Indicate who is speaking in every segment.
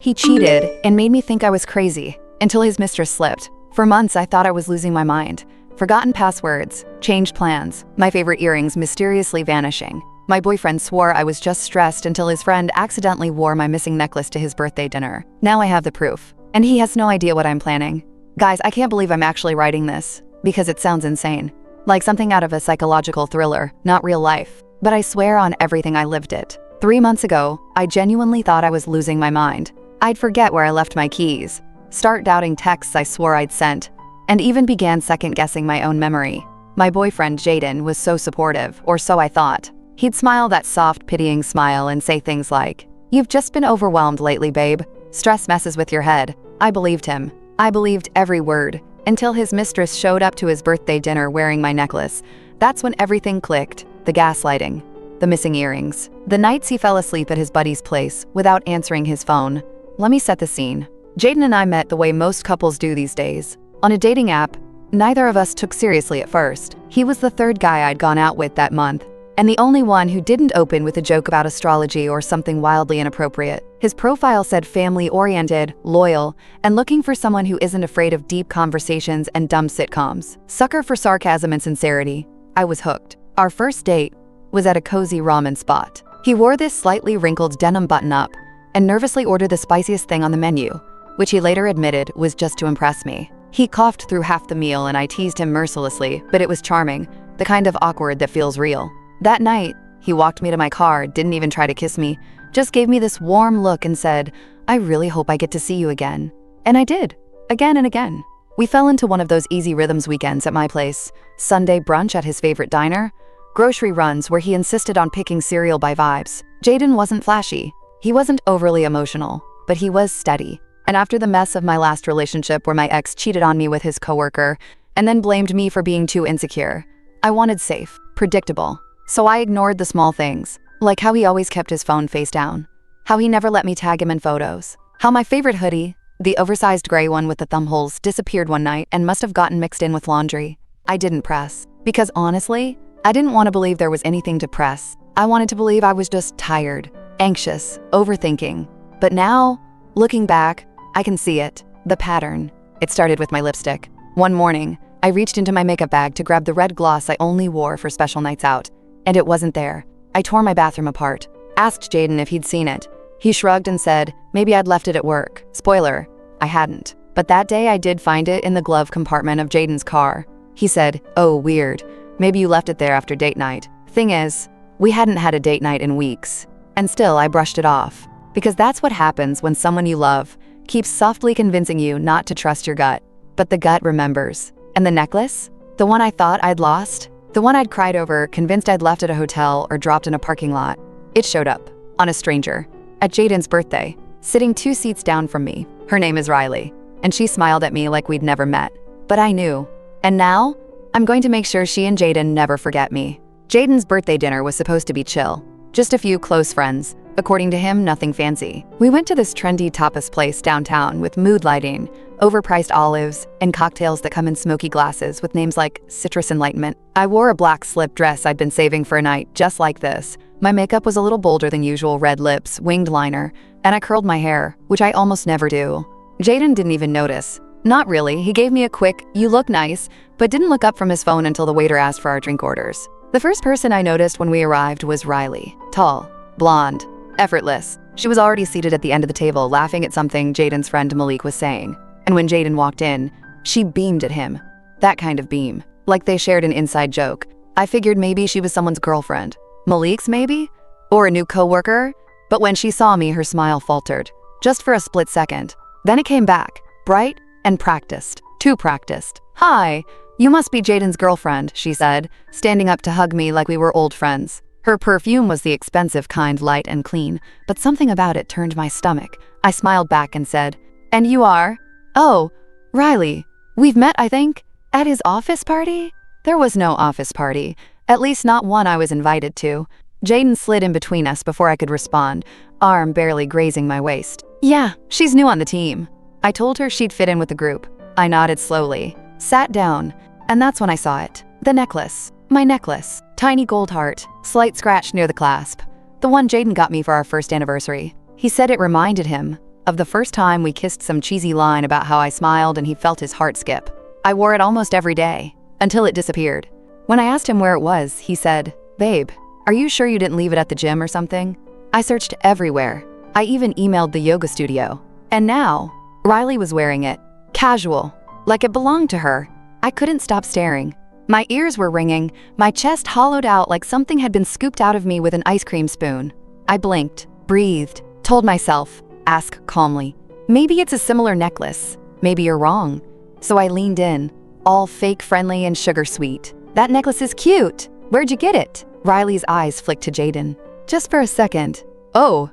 Speaker 1: He cheated and made me think I was crazy, until his mistress slipped. For months I thought I was losing my mind. Forgotten passwords, changed plans, my favorite earrings mysteriously vanishing. My boyfriend swore I was just stressed until his friend accidentally wore my missing necklace to his birthday dinner. Now I have the proof. And he has no idea what I'm planning. Guys, I can't believe I'm actually writing this, because it sounds insane. Like something out of a psychological thriller, not real life. But I swear on everything I lived it. 3 months ago, I genuinely thought I was losing my mind. I'd forget where I left my keys, start doubting texts I swore I'd sent, and even began second-guessing my own memory. My boyfriend Jaden was so supportive, or so I thought. He'd smile that soft, pitying smile and say things like, "You've just been overwhelmed lately, babe. Stress messes with your head." I believed him. I believed every word, until his mistress showed up to his birthday dinner wearing my necklace. That's when everything clicked. The gaslighting, the missing earrings, the nights he fell asleep at his buddy's place without answering his phone. Let me set the scene. Jaden and I met the way most couples do these days. On a dating app, neither of us took seriously at first. He was the third guy I'd gone out with that month, and the only one who didn't open with a joke about astrology or something wildly inappropriate. His profile said family-oriented, loyal, and looking for someone who isn't afraid of deep conversations and dumb sitcoms. Sucker for sarcasm and sincerity. I was hooked. Our first date was at a cozy ramen spot. He wore this slightly wrinkled denim button-up and nervously ordered the spiciest thing on the menu, which he later admitted was just to impress me. He coughed through half the meal and I teased him mercilessly, but it was charming, the kind of awkward that feels real. That night, he walked me to my car, didn't even try to kiss me, just gave me this warm look and said, "I really hope I get to see you again." And I did, again and again. We fell into one of those easy rhythms weekends at my place, Sunday brunch at his favorite diner, grocery runs where he insisted on picking cereal by vibes. Jaden wasn't flashy. He wasn't overly emotional, but he was steady. And after the mess of my last relationship where my ex cheated on me with his coworker and then blamed me for being too insecure, I wanted safe, predictable. So I ignored the small things, like how he always kept his phone face down, how he never let me tag him in photos, how my favorite hoodie, the oversized gray one with the thumb holes, disappeared one night and must have gotten mixed in with laundry. I didn't press, because honestly, I didn't want to believe there was anything to press. I wanted to believe I was just tired, anxious, overthinking. But now, looking back, I can see it, the pattern. It started with my lipstick. One morning, I reached into my makeup bag to grab the red gloss I only wore for special nights out, and it wasn't there. I tore my bathroom apart, asked Jaden if he'd seen it. He shrugged and said, maybe I'd left it at work. Spoiler, I hadn't. But that day I did find it in the glove compartment of Jaden's car. He said, "Oh, weird. Maybe you left it there after date night." Thing is, we hadn't had a date night in weeks. And still I brushed it off. Because that's what happens when someone you love keeps softly convincing you not to trust your gut. But the gut remembers. And the necklace? The one I thought I'd lost? The one I'd cried over, convinced I'd left at a hotel or dropped in a parking lot? It showed up, on a stranger, at Jaden's birthday, sitting 2 seats down from me. Her name is Riley, and she smiled at me like we'd never met. But I knew. And now, I'm going to make sure she and Jaden never forget me. Jaden's birthday dinner was supposed to be chill. Just a few close friends. According to him, nothing fancy. We went to this trendy tapas place downtown with mood lighting, overpriced olives, and cocktails that come in smoky glasses with names like Citrus Enlightenment. I wore a black slip dress I'd been saving for a night just like this. My makeup was a little bolder than usual, red lips, winged liner, and I curled my hair, which I almost never do. Jaden didn't even notice. Not really. He gave me a quick, "You look nice," but didn't look up from his phone until the waiter asked for our drink orders. The first person I noticed when we arrived was Riley. Tall, blonde, effortless. She was already seated at the end of the table, laughing at something Jaden's friend Malik was saying. And when Jaden walked in, she beamed at him. That kind of beam. Like they shared an inside joke. I figured maybe she was someone's girlfriend. Malik's maybe? Or a new coworker? But when she saw me, her smile faltered. Just for a split second. Then it came back, bright and practiced. Too practiced. "Hi, you must be Jaden's girlfriend," she said, standing up to hug me like we were old friends. Her perfume was the expensive kind, light and clean, but something about it turned my stomach. I smiled back and said, "And you are?" "Oh, Riley. We've met, I think, at his office party?" There was no office party, at least not one I was invited to. Jaden slid in between us before I could respond, arm barely grazing my waist. "Yeah, she's new on the team." I told her she'd fit in with the group. I nodded slowly, sat down, and that's when I saw it. The necklace. My necklace. Tiny gold heart, slight scratch near the clasp. The one Jaden got me for our first anniversary. He said it reminded him of the first time we kissed, some cheesy line about how I smiled and he felt his heart skip. I wore it almost every day, until it disappeared. When I asked him where it was, he said, "Babe, are you sure you didn't leave it at the gym or something?" I searched everywhere. I even emailed the yoga studio. And now, Riley was wearing it. Casual, like it belonged to her. I couldn't stop staring. My ears were ringing, my chest hollowed out like something had been scooped out of me with an ice cream spoon. I blinked, breathed, told myself, ask calmly. Maybe it's a similar necklace. Maybe you're wrong. So I leaned in, all fake friendly and sugar sweet. That necklace is cute. Where'd you get it? Riley's eyes flicked to Jaden. Just for a second. Oh,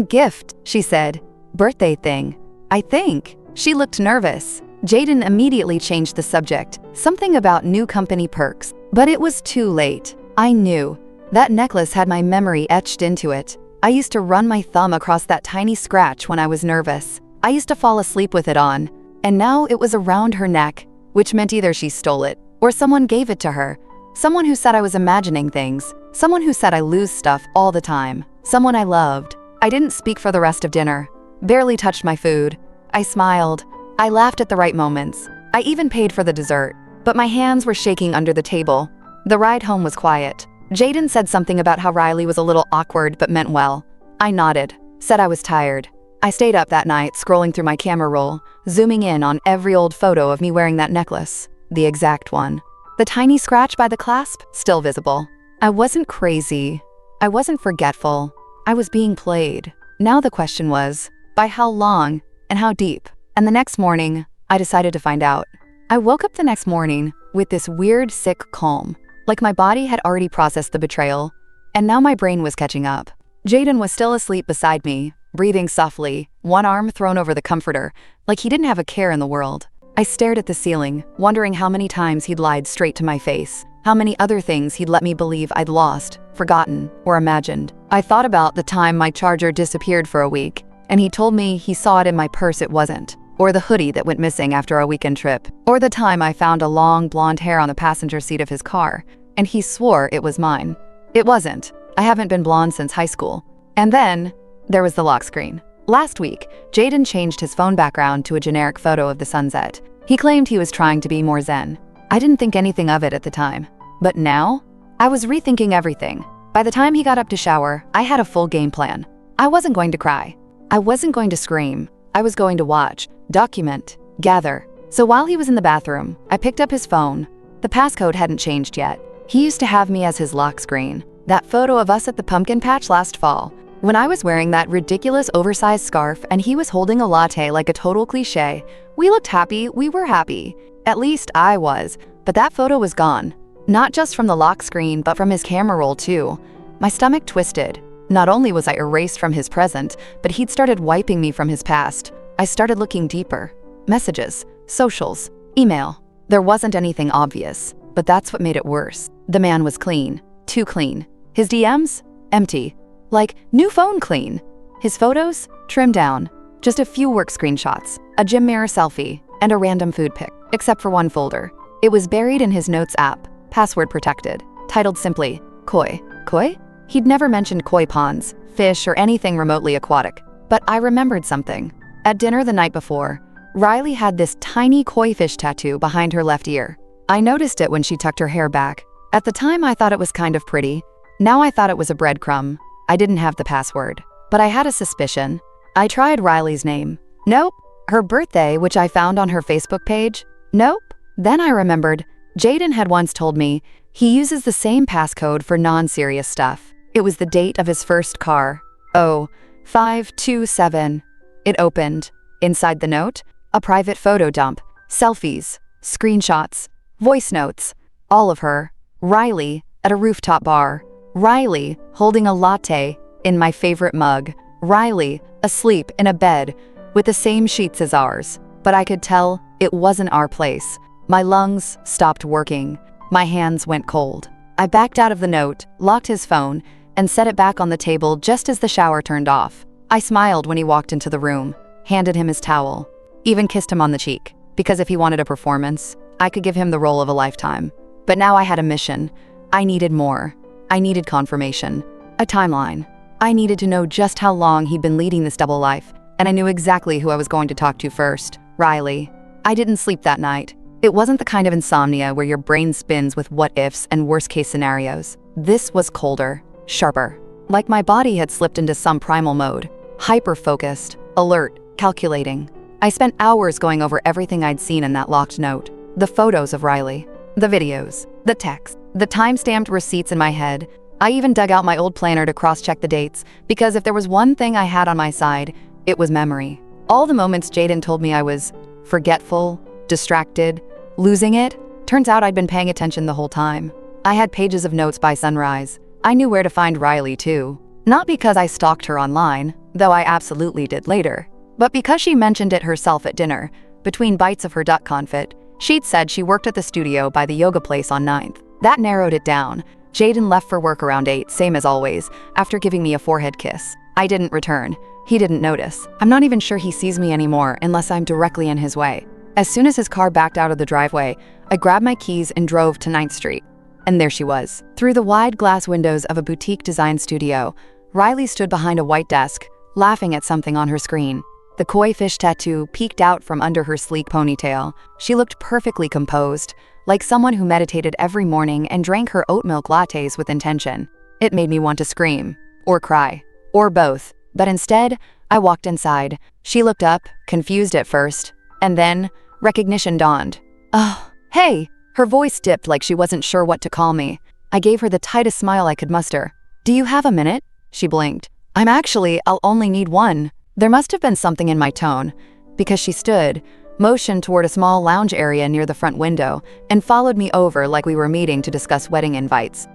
Speaker 1: gift, she said. Birthday thing. I think. She looked nervous. Jaden immediately changed the subject, something about new company perks. But it was too late. I knew. That necklace had my memory etched into it. I used to run my thumb across that tiny scratch when I was nervous. I used to fall asleep with it on. And now it was around her neck, which meant either she stole it, or someone gave it to her. Someone who said I was imagining things. Someone who said I lose stuff all the time. Someone I loved. I didn't speak for the rest of dinner. Barely touched my food. I smiled. I laughed at the right moments. I even paid for the dessert. But my hands were shaking under the table. The ride home was quiet. Jaden said something about how Riley was a little awkward but meant well. I nodded, said I was tired. I stayed up that night scrolling through my camera roll, zooming in on every old photo of me wearing that necklace. The exact one. The tiny scratch by the clasp, still visible. I wasn't crazy. I wasn't forgetful. I was being played. Now the question was, by how long and how deep? And the next morning, I decided to find out. I woke up the next morning with this weird, sick calm, like my body had already processed the betrayal, and now my brain was catching up. Jaden was still asleep beside me, breathing softly, one arm thrown over the comforter, like he didn't have a care in the world. I stared at the ceiling, wondering how many times he'd lied straight to my face, how many other things he'd let me believe I'd lost, forgotten, or imagined. I thought about the time my charger disappeared for a week, and he told me he saw it in my purse it wasn't, or the hoodie that went missing after a weekend trip, or the time I found a long blonde hair on the passenger seat of his car, and he swore it was mine. It wasn't. I haven't been blonde since high school. And then, there was the lock screen. Last week, Jaden changed his phone background to a generic photo of the sunset. He claimed he was trying to be more zen. I didn't think anything of it at the time. But now, I was rethinking everything. By the time he got up to shower, I had a full game plan. I wasn't going to cry. I wasn't going to scream. I was going to watch, document, gather. So while he was in the bathroom, I picked up his phone. The passcode hadn't changed yet. He used to have me as his lock screen. That photo of us at the pumpkin patch last fall, when I was wearing that ridiculous oversized scarf and he was holding a latte like a total cliche. We looked happy, we were happy. At least I was, but that photo was gone. Not just from the lock screen, but from his camera roll too. My stomach twisted. Not only was I erased from his present, but he'd started wiping me from his past. I started looking deeper. Messages, socials, email. There wasn't anything obvious, but that's what made it worse. The man was clean, too clean. His DMs? Empty. Like, new phone clean. His photos? Trimmed down. Just a few work screenshots, a gym mirror selfie, and a random food pic, except for one folder. It was buried in his notes app, password protected, titled simply, Koi. Koi? He'd never mentioned koi ponds, fish, or anything remotely aquatic. But I remembered something. At dinner the night before, Riley had this tiny koi fish tattoo behind her left ear. I noticed it when she tucked her hair back. At the time I thought it was kind of pretty. Now I thought it was a breadcrumb. I didn't have the password, but I had a suspicion. I tried Riley's name. Nope. Her birthday, which I found on her Facebook page. Nope. Then I remembered, Jaden had once told me he uses the same passcode for non-serious stuff. It was the date of his first car. Oh, 527. It opened. Inside the note, a private photo dump, selfies, screenshots, voice notes, all of her. Riley at a rooftop bar. Riley holding a latte in my favorite mug. Riley asleep in a bed with the same sheets as ours. But I could tell it wasn't our place. My lungs stopped working. My hands went cold. I backed out of the note, locked his phone, and set it back on the table just as the shower turned off. I smiled when he walked into the room, handed him his towel, even kissed him on the cheek, because if he wanted a performance, I could give him the role of a lifetime. But now I had a mission. I needed more. I needed confirmation. A timeline. I needed to know just how long he'd been leading this double life, and I knew exactly who I was going to talk to first. Riley. I didn't sleep that night. It wasn't the kind of insomnia where your brain spins with what-ifs and worst-case scenarios. This was colder, sharper. Like my body had slipped into some primal mode. Hyper-focused, alert, calculating. I spent hours going over everything I'd seen in that locked note. The photos of Riley, the videos, the text, the time-stamped receipts in my head. I even dug out my old planner to cross-check the dates, because if there was one thing I had on my side, it was memory. All the moments Jaden told me I was forgetful, distracted, losing it. Turns out I'd been paying attention the whole time. I had pages of notes by sunrise. I knew where to find Riley too. Not because I stalked her online, though I absolutely did later, but because she mentioned it herself at dinner. Between bites of her duck confit, she'd said she worked at the studio by the yoga place on 9th. That narrowed it down. Jaden left for work around 8, same as always, after giving me a forehead kiss. I didn't return. He didn't notice. I'm not even sure he sees me anymore unless I'm directly in his way. As soon as his car backed out of the driveway, I grabbed my keys and drove to 9th Street. And there she was. Through the wide glass windows of a boutique design studio, Riley stood behind a white desk, laughing at something on her screen. The koi fish tattoo peeked out from under her sleek ponytail. She looked perfectly composed, like someone who meditated every morning and drank her oat milk lattes with intention. It made me want to scream, or cry, or both. But instead, I walked inside. She looked up, confused at first, and then recognition dawned. "Oh, hey!" Her voice dipped like she wasn't sure what to call me. I gave her the tightest smile I could muster. "Do you have a minute?" She blinked. I'll only need one." There must have been something in my tone, because she stood, motioned toward a small lounge area near the front window, and followed me over like we were meeting to discuss wedding invites.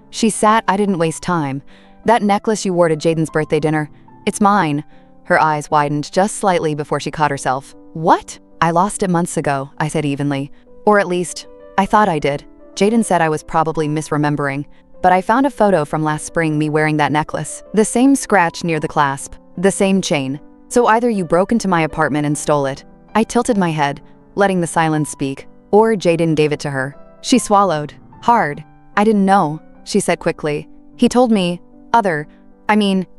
Speaker 1: She sat, I didn't waste time. "That necklace you wore to Jaden's birthday dinner, it's mine." Her eyes widened just slightly before she caught herself. "What?" "I lost it months ago," I said evenly. "Or at least, I thought I did." Jaden said I was probably misremembering, but I found a photo from last spring me wearing that necklace. The same scratch near the clasp, the same chain. "So either you broke into my apartment and stole it." I tilted my head, letting the silence speak, or Jaden gave it to her. She swallowed, hard. "I didn't know," she said quickly. "He told me,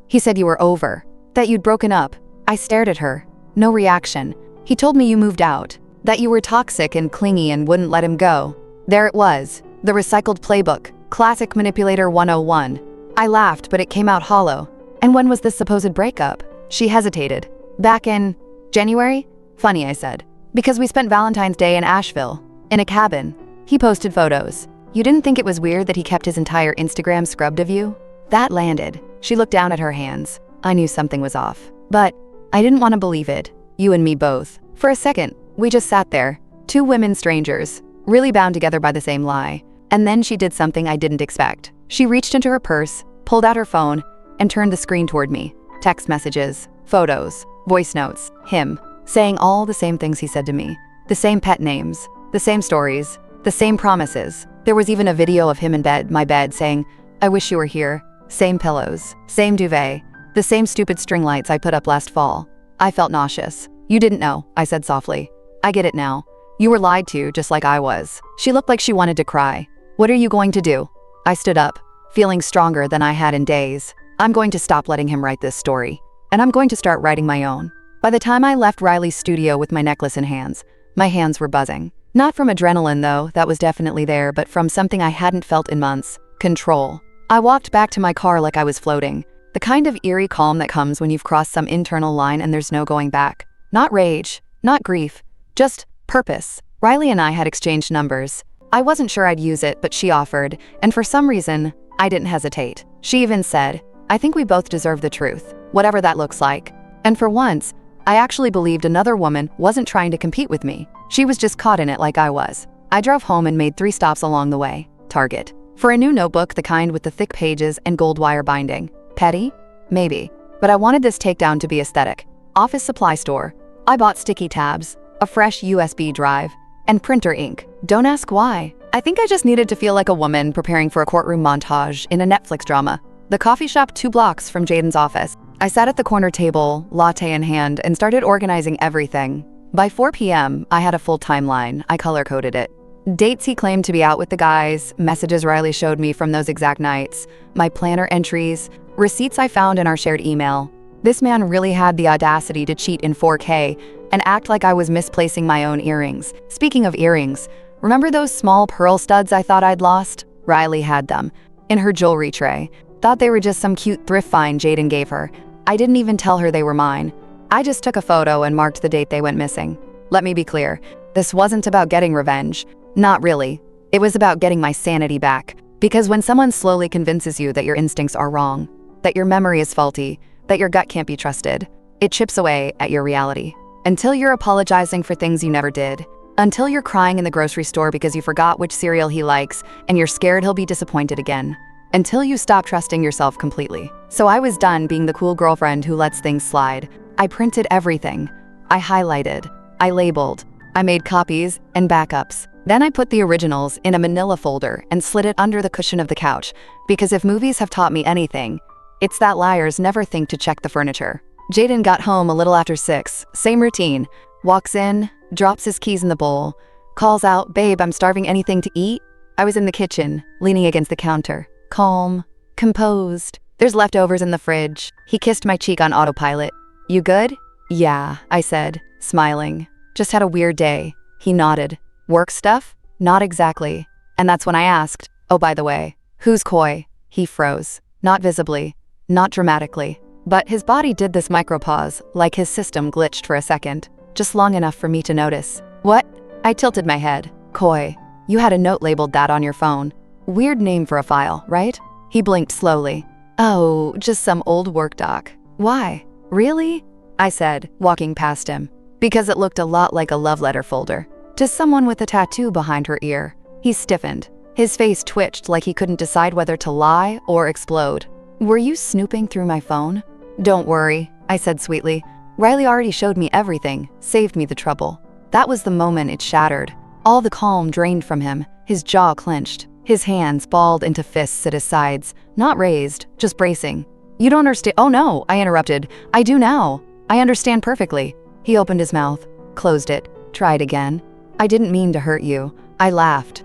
Speaker 1: he said you were over, that you'd broken up." I stared at her. No reaction. "He told me you moved out, that you were toxic and clingy and wouldn't let him go." There it was, the recycled playbook, classic manipulator 101. I laughed, but it came out hollow. "And when was this supposed breakup?" She hesitated. "Back in January?" "Funny," I said. "Because we spent Valentine's Day in Asheville, in a cabin." He posted photos. "You didn't think it was weird that he kept his entire Instagram scrubbed of you?" That landed. She looked down at her hands. I knew something was off. But I didn't want to believe it. You and me both. For a second, we just sat there. Two women strangers, really bound together by the same lie. And then she did something I didn't expect. She reached into her purse, pulled out her phone, and turned the screen toward me. Text messages, photos, voice notes, him, saying all the same things he said to me. The same pet names, the same stories, the same promises. There was even a video of him in bed, my bed, saying, "I wish you were here." Same pillows, same duvet, the same stupid string lights I put up last fall. I felt nauseous. "You didn't know," I said softly. "I get it now. You were lied to, just like I was." She looked like she wanted to cry. "What are you going to do?" I stood up, feeling stronger than I had in days. "I'm going to stop letting him write this story, and I'm going to start writing my own." By the time I left Riley's studio with my necklace in hands, my hands were buzzing. Not from adrenaline, though, that was definitely there, but from something I hadn't felt in months. Control. I walked back to my car like I was floating. The kind of eerie calm that comes when you've crossed some internal line and there's no going back. Not rage, not grief, just purpose. Riley and I had exchanged numbers. I wasn't sure I'd use it, but she offered, and for some reason, I didn't hesitate. She even said, "I think we both deserve the truth, whatever that looks like." And for once, I actually believed another woman wasn't trying to compete with me. She was just caught in it like I was. I drove home and made 3 stops along the way. Target. For a new notebook, the kind with the thick pages and gold wire binding. Petty? Maybe. But I wanted this takedown to be aesthetic. Office supply store. I bought sticky tabs, a fresh USB drive, and printer ink. Don't ask why. I think I just needed to feel like a woman preparing for a courtroom montage in a Netflix drama. The coffee shop 2 blocks from Jaden's office. I sat at the corner table, latte in hand, and started organizing everything. By 4 p.m., I had a full timeline. I color-coded it. Dates he claimed to be out with the guys, messages Riley showed me from those exact nights, my planner entries, receipts I found in our shared email. This man really had the audacity to cheat in 4K and act like I was misplacing my own earrings. Speaking of earrings, remember those small pearl studs I thought I'd lost? Riley had them in her jewelry tray. Thought they were just some cute thrift find Jaden gave her. I didn't even tell her they were mine. I just took a photo and marked the date they went missing. Let me be clear, this wasn't about getting revenge. Not really. It was about getting my sanity back. Because when someone slowly convinces you that your instincts are wrong, that your memory is faulty, that your gut can't be trusted, it chips away at your reality. Until you're apologizing for things you never did. Until you're crying in the grocery store because you forgot which cereal he likes and you're scared he'll be disappointed again. Until you stop trusting yourself completely. So I was done being the cool girlfriend who lets things slide. I printed everything. I highlighted. I labeled. I made copies and backups. Then I put the originals in a manila folder and slid it under the cushion of the couch, because if movies have taught me anything, it's that liars never think to check the furniture. Jaden got home a little after 6, same routine. Walks in, drops his keys in the bowl, calls out, "Babe, I'm starving, anything to eat?" I was in the kitchen, leaning against the counter, calm, composed. There's leftovers in the fridge. He kissed my cheek on autopilot. "You good?" "Yeah," I said, smiling. "Just had a weird day." He nodded. "Work stuff?" "Not exactly." And that's when I asked, "Oh, by the way, who's Koi?" He froze. Not visibly, not dramatically. But his body did this micropause, like his system glitched for a second, just long enough for me to notice. "What?" I tilted my head. "Koi. You had a note labeled that on your phone. Weird name for a file, right?" He blinked slowly. "Oh, just some old work doc." "Why? Really?" I said, walking past him. "Because it looked a lot like a love letter folder. To someone with a tattoo behind her ear." He stiffened. His face twitched like he couldn't decide whether to lie or explode. "Were you snooping through my phone?" "Don't worry," I said sweetly. "Riley already showed me everything, saved me the trouble." That was the moment it shattered. All the calm drained from him, his jaw clenched. His hands balled into fists at his sides, not raised, just bracing. "You don't understand." "Oh no," I interrupted. "I do now. I understand perfectly." He opened his mouth, closed it, tried again. "I didn't mean to hurt you." I laughed.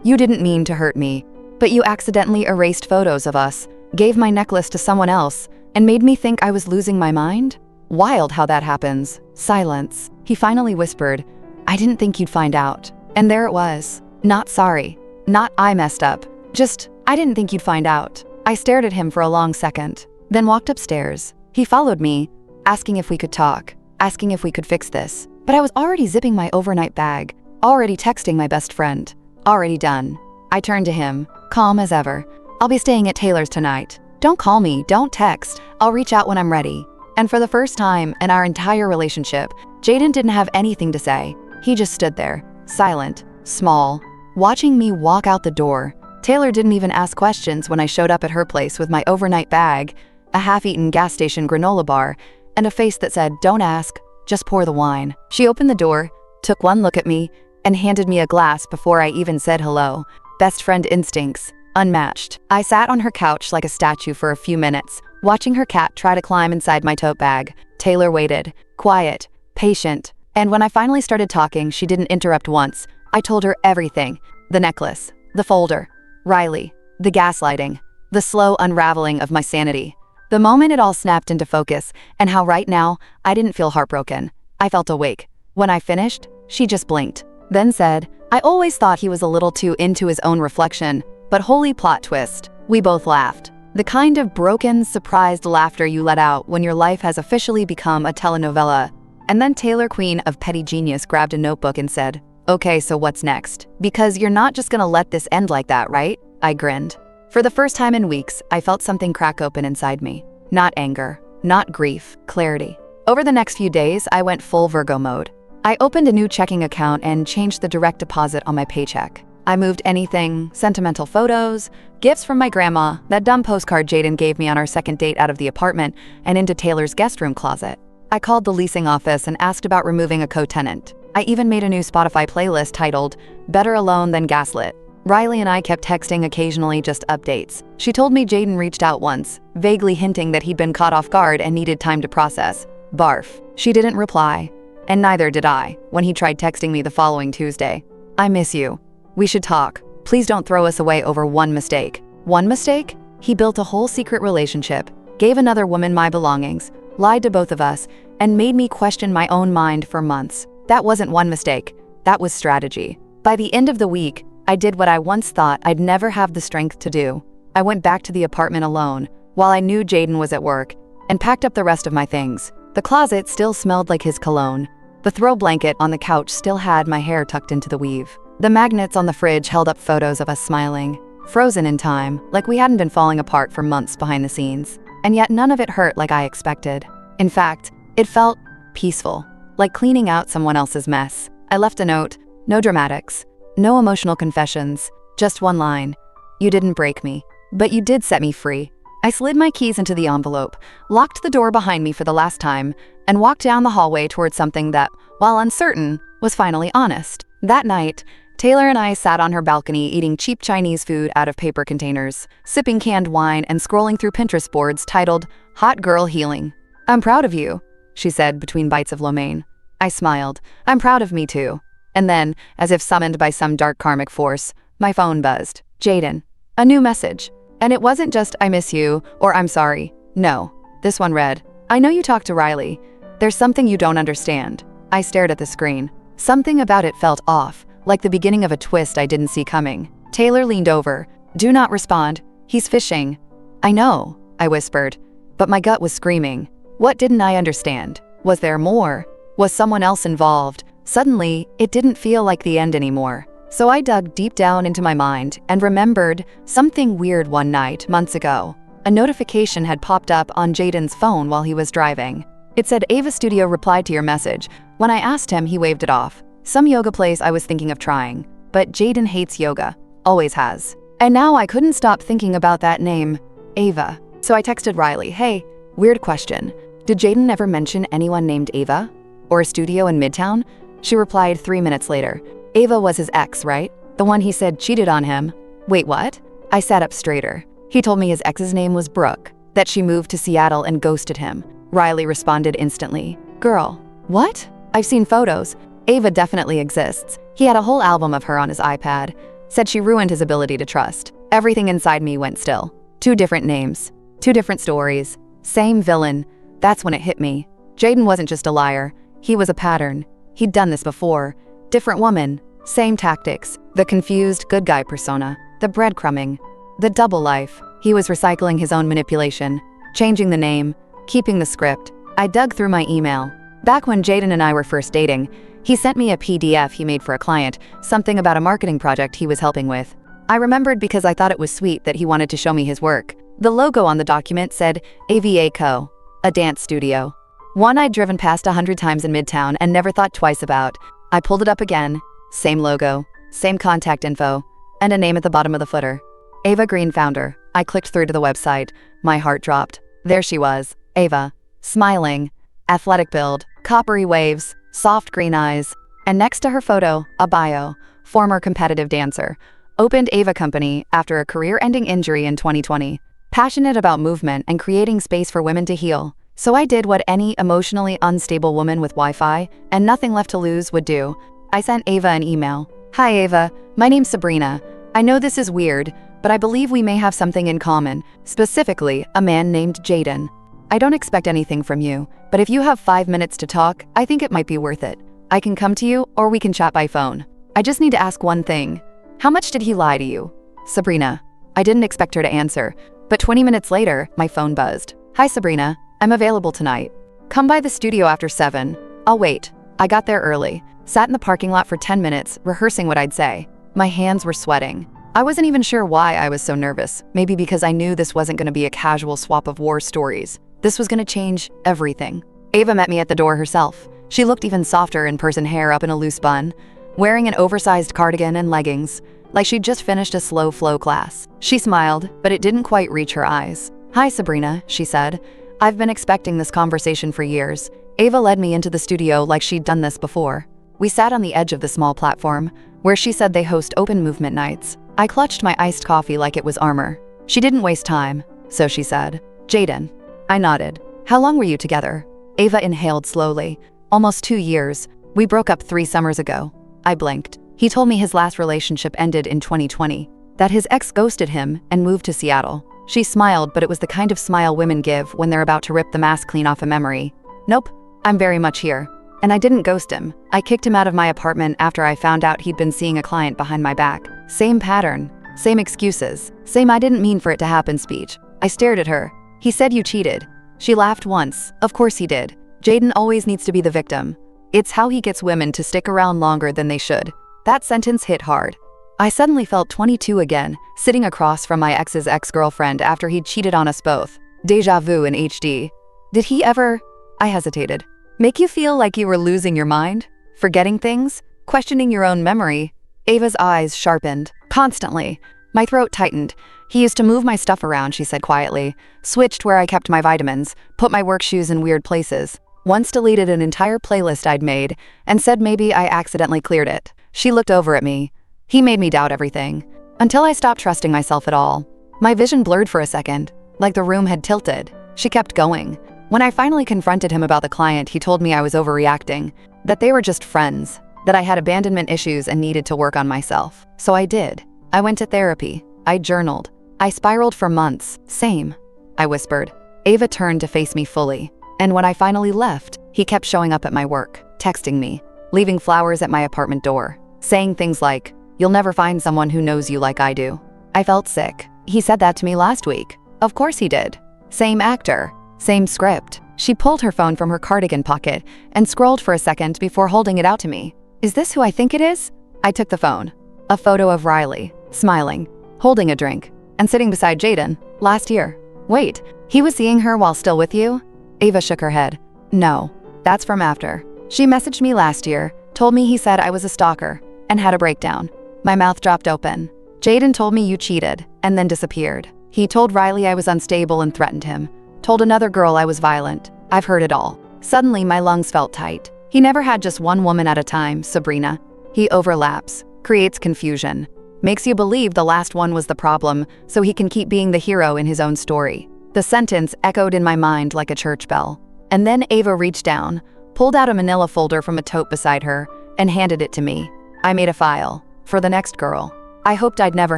Speaker 1: "You didn't mean to hurt me. But you accidentally erased photos of us, gave my necklace to someone else, and made me think I was losing my mind? Wild how that happens." Silence. He finally whispered, "I didn't think you'd find out." And there it was. Not sorry. Not I messed up. Just, I didn't think you'd find out. I stared at him for a long second, then walked upstairs. He followed me, asking if we could talk, asking if we could fix this. But I was already zipping my overnight bag, already texting my best friend, already done. I turned to him, calm as ever. "I'll be staying at Taylor's tonight. Don't call me, don't text. I'll reach out when I'm ready." And for the first time in our entire relationship, Jaden didn't have anything to say. He just stood there, silent, small, watching me walk out the door. Taylor didn't even ask questions when I showed up at her place with my overnight bag, a half-eaten gas station granola bar, and a face that said, "Don't ask, just pour the wine." She opened the door, took one look at me, and handed me a glass before I even said hello. Best friend instincts, unmatched. I sat on her couch like a statue for a few minutes, watching her cat try to climb inside my tote bag. Taylor waited, quiet, patient. And when I finally started talking, she didn't interrupt once. I told her everything. The necklace, the folder, Riley, the gaslighting, the slow unraveling of my sanity. The moment it all snapped into focus, and how right now, I didn't feel heartbroken. I felt awake. When I finished, she just blinked, then said, "I always thought he was a little too into his own reflection." But holy plot twist, we both laughed. The kind of broken, surprised laughter you let out when your life has officially become a telenovela. And then Taylor, queen of petty genius, grabbed a notebook and said, "Okay, so what's next? Because you're not just gonna let this end like that, right?" I grinned. For the first time in weeks, I felt something crack open inside me. Not anger, not grief, clarity. Over the next few days, I went full Virgo mode. I opened a new checking account and changed the direct deposit on my paycheck. I moved anything, sentimental photos, gifts from my grandma, that dumb postcard Jaden gave me on our second date, out of the apartment and into Taylor's guest room closet. I called the leasing office and asked about removing a co-tenant. I even made a new Spotify playlist titled "Better Alone Than Gaslit." Riley and I kept texting occasionally, just updates. She told me Jaden reached out once, vaguely hinting that he'd been caught off guard and needed time to process. Barf. She didn't reply, and neither did I when he tried texting me the following Tuesday. "I miss you. We should talk. Please don't throw us away over one mistake." One mistake? He built a whole secret relationship, gave another woman my belongings, lied to both of us, and made me question my own mind for months. That wasn't one mistake. That was strategy. By the end of the week, I did what I once thought I'd never have the strength to do. I went back to the apartment alone, while I knew Jaden was at work, and packed up the rest of my things. The closet still smelled like his cologne. The throw blanket on the couch still had my hair tucked into the weave. The magnets on the fridge held up photos of us smiling, frozen in time, like we hadn't been falling apart for months behind the scenes. And yet none of it hurt like I expected. In fact, it felt peaceful, like cleaning out someone else's mess. I left a note, no dramatics, no emotional confessions, just one line. You didn't break me, but you did set me free. I slid my keys into the envelope, locked the door behind me for the last time, and walked down the hallway towards something that, while uncertain, was finally honest. That night, Taylor and I sat on her balcony eating cheap Chinese food out of paper containers, sipping canned wine and scrolling through Pinterest boards titled, Hot Girl Healing. I'm proud of you, she said between bites of lo mein. I smiled. I'm proud of me too. And then, as if summoned by some dark karmic force, my phone buzzed. Jaden. A new message. And it wasn't just I miss you or I'm sorry. No. This one read, I know you talked to Riley. There's something you don't understand. I stared at the screen. Something about it felt off, like the beginning of a twist I didn't see coming. Taylor leaned over. Do not respond. He's fishing. I know, I whispered, but my gut was screaming. What didn't I understand? Was there more? Was someone else involved? Suddenly, it didn't feel like the end anymore. So I dug deep down into my mind and remembered something weird one night, months ago. A notification had popped up on Jaden's phone while he was driving. It said Ava Studio replied to your message. When I asked him, he waved it off. Some yoga place I was thinking of trying. But Jaden hates yoga. Always has. And now I couldn't stop thinking about that name, Ava. So I texted Riley, hey, weird question. Did Jaden ever mention anyone named Ava? Or a studio in Midtown? She replied 3 minutes later. Ava was his ex, right? The one he said cheated on him. Wait, what? I sat up straighter. He told me his ex's name was Brooke, that she moved to Seattle and ghosted him. Riley responded instantly. Girl, what? I've seen photos. Ava definitely exists. He had a whole album of her on his iPad. Said she ruined his ability to trust. Everything inside me went still. 2 different names. 2 different stories. Same villain. That's when it hit me. Jaden wasn't just a liar. He was a pattern. He'd done this before. Different woman. Same tactics. The confused good guy persona. The breadcrumbing. The double life. He was recycling his own manipulation. Changing the name. Keeping the script. I dug through my email. Back when Jaden and I were first dating, he sent me a PDF he made for a client, something about a marketing project he was helping with. I remembered because I thought it was sweet that he wanted to show me his work. The logo on the document said AVA Co., a dance studio. One I'd driven past 100 times in Midtown and never thought twice about. I pulled it up again. Same logo, same contact info, and a name at the bottom of the footer. Ava Green founder. I clicked through to the website. My heart dropped. There she was, Ava, smiling, athletic build, coppery waves, soft green eyes, and next to her photo, a bio, former competitive dancer. Opened Ava Company after a career-ending injury in 2020. Passionate about movement and creating space for women to heal. So I did what any emotionally unstable woman with Wi-Fi and nothing left to lose would do. I sent Ava an email. Hi Ava, my name's Sabrina. I know this is weird, but I believe we may have something in common, specifically a man named Jaden. I don't expect anything from you, but if you have 5 minutes to talk, I think it might be worth it. I can come to you or we can chat by phone. I just need to ask one thing. How much did he lie to you? Sabrina. I didn't expect her to answer, but 20 minutes later, my phone buzzed. Hi Sabrina. I'm available tonight. Come by the studio after 7. I'll wait. I got there early, sat in the parking lot for 10 minutes, rehearsing what I'd say. My hands were sweating. I wasn't even sure why I was so nervous, maybe because I knew this wasn't going to be a casual swap of war stories. This was going to change everything. Ava met me at the door herself. She looked even softer in person, hair up in a loose bun, wearing an oversized cardigan and leggings, like she'd just finished a slow flow class. She smiled, but it didn't quite reach her eyes. Hi Sabrina, she said. I've been expecting this conversation for years. Ava led me into the studio like she'd done this before. We sat on the edge of the small platform, where she said they host open movement nights. I clutched my iced coffee like it was armor. She didn't waste time, so she said, Jaden. I nodded. How long were you together? Ava inhaled slowly. Almost 2 years. We broke up 3 summers ago. I blinked. He told me his last relationship ended in 2020, that his ex ghosted him and moved to Seattle. She smiled, but it was the kind of smile women give when they're about to rip the mask clean off a memory. Nope, I'm very much here. And I didn't ghost him. I kicked him out of my apartment after I found out he'd been seeing a client behind my back. Same pattern, same excuses, same "I didn't mean for it to happen" speech. I stared at her. He said you cheated. She laughed once. Of course he did. Jaden always needs to be the victim. It's how he gets women to stick around longer than they should. That sentence hit hard. I suddenly felt 22 again, sitting across from my ex's ex-girlfriend after he'd cheated on us both. Deja vu in HD. Did he ever, I hesitated, make you feel like you were losing your mind? Forgetting things? Questioning your own memory? Ava's eyes sharpened. Constantly. My throat tightened. He used to move my stuff around, she said quietly. Switched where I kept my vitamins. Put my work shoes in weird places. Once deleted an entire playlist I'd made and said maybe I accidentally cleared it. She looked over at me. He made me doubt everything. Until I stopped trusting myself at all. My vision blurred for a second, like the room had tilted. She kept going. When I finally confronted him about the client, he told me I was overreacting, that they were just friends, that I had abandonment issues and needed to work on myself. So I did. I went to therapy. I journaled. I spiraled for months. Same, I whispered. Ava turned to face me fully. And when I finally left, he kept showing up at my work, texting me, leaving flowers at my apartment door, saying things like, "You'll never find someone who knows you like I do." I felt sick. He said that to me last week. Of course he did. Same actor, same script. She pulled her phone from her cardigan pocket and scrolled for a second before holding it out to me. Is this who I think it is? I took the phone. A photo of Riley, smiling, holding a drink, and sitting beside Jaden, last year. Wait, he was seeing her while still with you? Ava shook her head. No, that's from after. She messaged me last year, told me he said I was a stalker, and had a breakdown. My mouth dropped open. Jaden told me you cheated, and then disappeared. He told Riley I was unstable and threatened him. Told another girl I was violent. I've heard it all. Suddenly my lungs felt tight. He never had just one woman at a time, Sabrina. He overlaps, creates confusion, makes you believe the last one was the problem so he can keep being the hero in his own story. The sentence echoed in my mind like a church bell. And then Ava reached down, pulled out a manila folder from a tote beside her, and handed it to me. I made a file. For the next girl. I hoped I'd never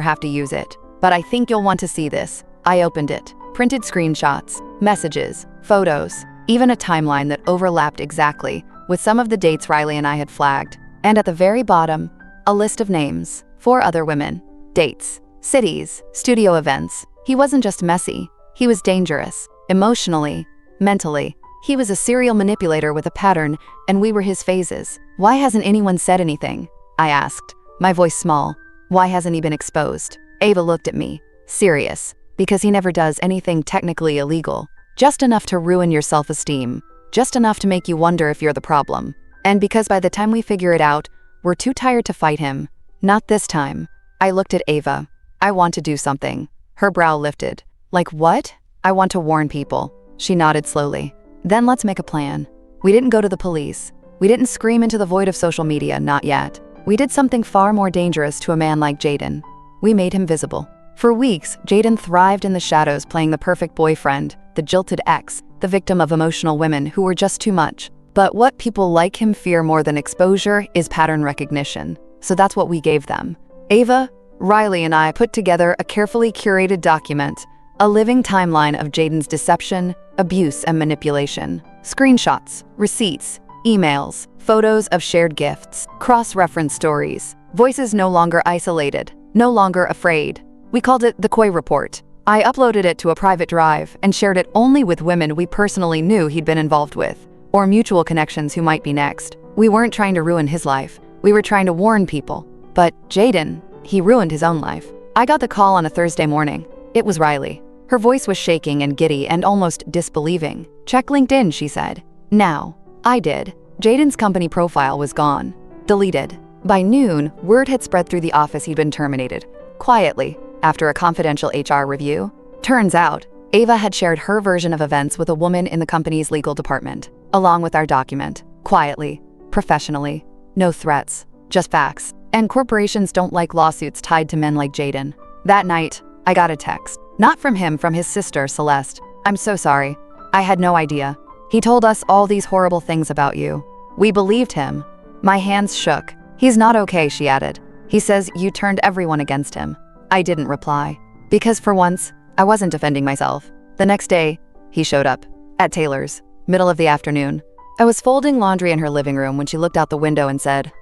Speaker 1: have to use it, but I think you'll want to see this. I opened it. Printed screenshots, messages, photos, even a timeline that overlapped exactly with some of the dates Riley and I had flagged. And at the very bottom, a list of names, 4 other women, dates, cities, studio events. He wasn't just messy. He was dangerous, emotionally, mentally. He was a serial manipulator with a pattern, and we were his phases. Why hasn't anyone said anything? I asked, my voice small. Why hasn't he been exposed? Ava looked at me, serious, because he never does anything technically illegal. Just enough to ruin your self-esteem. Just enough to make you wonder if you're the problem. And because by the time we figure it out, we're too tired to fight him. Not this time. I looked at Ava. I want to do something. Her brow lifted. Like what? I want to warn people. She nodded slowly. Then let's make a plan. We didn't go to the police. We didn't scream into the void of social media, not yet. We did something far more dangerous to a man like Jaden. We made him visible. For weeks, Jaden thrived in the shadows, playing the perfect boyfriend, the jilted ex, the victim of emotional women who were just too much. But what people like him fear more than exposure is pattern recognition. So that's what we gave them. Ava, Riley, and I put together a carefully curated document, a living timeline of Jaden's deception, abuse, and manipulation. Screenshots, receipts, emails, photos of shared gifts, cross-reference stories, voices no longer isolated, no longer afraid. We called it the Koi Report. I uploaded it to a private drive and shared it only with women we personally knew he'd been involved with, or mutual connections who might be next. We weren't trying to ruin his life. We were trying to warn people. But Jaden, he ruined his own life. I got the call on a Thursday morning. It was Riley. Her voice was shaking and giddy and almost disbelieving. Check LinkedIn, she said. Now. I did. Jaden's company profile was gone. Deleted. By noon, word had spread through the office he'd been terminated. Quietly, after a confidential HR review. Turns out, Ava had shared her version of events with a woman in the company's legal department, along with our document. Quietly, professionally. No threats, just facts. And corporations don't like lawsuits tied to men like Jaden. That night, I got a text. Not from him, from his sister, Celeste. I'm so sorry. I had no idea. He told us all these horrible things about you. We believed him. My hands shook. He's not okay, she added. He says you turned everyone against him. I didn't reply. Because for once, I wasn't defending myself. The next day, he showed up. At Taylor's. Middle of the afternoon. I was folding laundry in her living room when she looked out the window and said,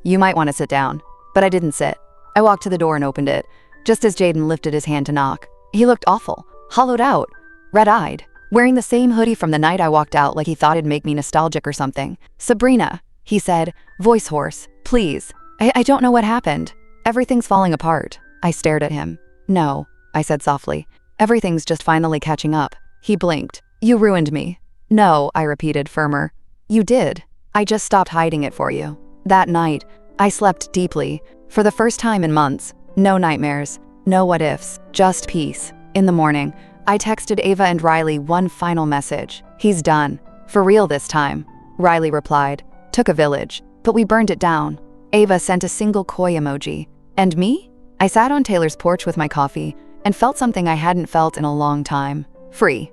Speaker 1: you might want to sit down. But I didn't sit. I walked to the door and opened it, just as Jaden lifted his hand to knock. He looked awful, hollowed out, red-eyed, wearing the same hoodie from the night I walked out like he thought it'd make me nostalgic or something. "Sabrina," he said, voice hoarse, "please. I don't know what happened. Everything's falling apart." I stared at him. "No," I said softly. "Everything's just finally catching up." He blinked. "You ruined me." "No," I repeated, firmer. "You did. I just stopped hiding it for you." That night, I slept deeply. For the first time in months. No nightmares. No what-ifs. Just peace. In the morning, I texted Ava and Riley one final message. "He's done. For real this time." Riley replied, "Took a village, but we burned it down." Ava sent a single koi emoji. And me? I sat on Taylor's porch with my coffee and felt something I hadn't felt in a long time. Free.